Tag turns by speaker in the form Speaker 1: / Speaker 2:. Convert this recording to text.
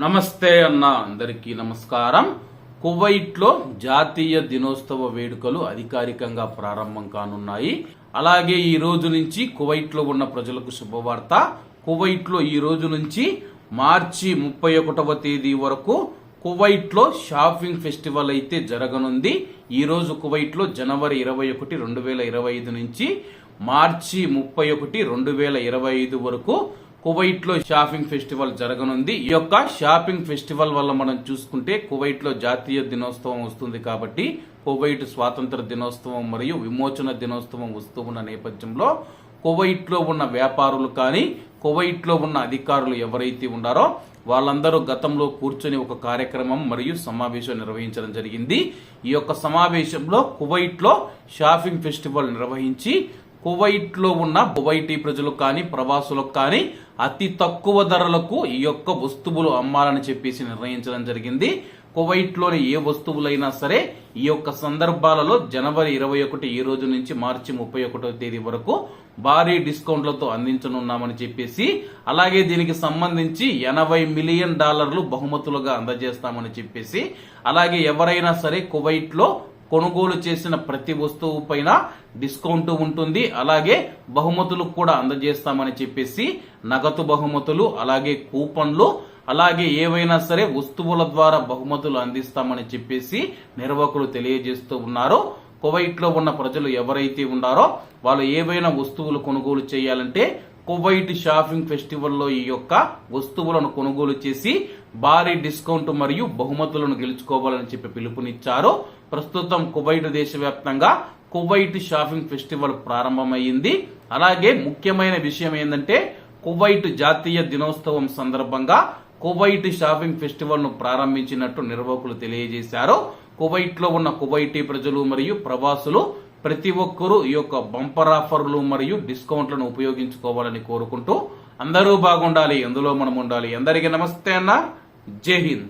Speaker 1: నమస్తే అన్న, అందరికీ నమస్కారం. కువైట్లో జాతీయ దినోత్సవ వేడుకలు అధికారికంగా ప్రారంభం కానున్నాయి. అలాగే ఈ రోజు నుంచి కువైట్లో ఉన్న ప్రజలకు శుభవార్త. కువైట్లో ఈ రోజు నుంచి మార్చి 31వ తేదీ వరకు కువైట్లో షాపింగ్ ఫెస్టివల్ అయితే జరగనుంది. ఈ రోజు కువైట్లో జనవరి 21, 2025 నుంచి మార్చి 31, 2025 వరకు కువైట్లో షాపింగ్ ఫెస్టివల్ జరగనుంది. ఈ యొక్క షాపింగ్ ఫెస్టివల్ వల్ల మనం చూసుకుంటే కువైట్లో జాతీయ దినోత్సవం వస్తుంది కాబట్టి కువైట్ స్వాతంత్ర దినోత్సవం మరియు విమోచన దినోత్సవం వస్తూ ఉన్న నేపథ్యంలో కువైట్లో ఉన్న వ్యాపారులు కానీ కువైట్లో ఉన్న అధికారులు ఎవరైతే ఉన్నారో వాళ్ళందరూ గతంలో కూర్చొని ఒక కార్యక్రమం మరియు సమావేశం నిర్వహించడం జరిగింది. ఈ యొక్క సమావేశంలో కువైట్లో షాపింగ్ ఫెస్టివల్ నిర్వహించి కువైట్లో ఉన్న కువైటీ ప్రజలు కానీ ప్రవాసులకు కానీ అతి తక్కువ ధరలకు ఈ యొక్క వస్తువులు అమ్మాలని చెప్పేసి నిర్ణయించడం జరిగింది. కువైట్లోని ఏ వస్తువులైనా సరే ఈ యొక్క సందర్భాలలో జనవరి 21 ఈ రోజు నుంచి మార్చి 31వ తేదీ వరకు భారీ డిస్కౌంట్లతో అందించనున్నామని చెప్పేసి, అలాగే దీనికి సంబంధించి $80 మిలియన్ బహుమతులుగా అందజేస్తామని చెప్పేసి, అలాగే ఎవరైనా సరే కువైట్లో కొనుగోలు చేసిన ప్రతి వస్తువు పైన డిస్కౌంట్ ఉంటుంది. అలాగే బహుమతులు కూడా అందజేస్తామని చెప్పేసి నగదు బహుమతులు, అలాగే కూపన్లు, అలాగే ఏవైనా సరే వస్తువుల ద్వారా బహుమతులు అందిస్తామని చెప్పేసి నిర్వాహకులు తెలియజేస్తూ ఉన్నారు. కువైట్లో ఉన్న ప్రజలు ఎవరైతే ఉన్నారో వాళ్ళు ఏవైనా వస్తువులు కొనుగోలు చేయాలంటే కువైట్ షాపింగ్ ఫెస్టివల్లో ఈ యొక్క వస్తువులను కొనుగోలు చేసి భారీ డిస్కౌంట్ మరియు బహుమతులను గెలుచుకోవాలని చెప్పి పిలుపునిచ్చారు. ప్రస్తుతం కువైట్ దేశవ్యాప్తంగా కువైట్ షాపింగ్ ఫెస్టివల్ ప్రారంభమైంది. అలాగే ముఖ్యమైన విషయం ఏంటంటే కువైట్ జాతీయ దినోత్సవం సందర్భంగా కువైట్ షాపింగ్ ఫెస్టివల్ ను ప్రారంభించినట్టు నిర్వాహకులు తెలియజేశారు. కువైట్ లో ఉన్న కువైటీ ప్రజలు మరియు ప్రవాసులు ప్రతి ఒక్కరూ ఈ యొక్క బంపర్ ఆఫర్లు మరియు డిస్కౌంట్లను ఉపయోగించుకోవాలని కోరుకుంటూ అందరూ బాగుండాలి, అందులో మనం ఉండాలి. అందరికీ నమస్తే అన్న, జై హింద్.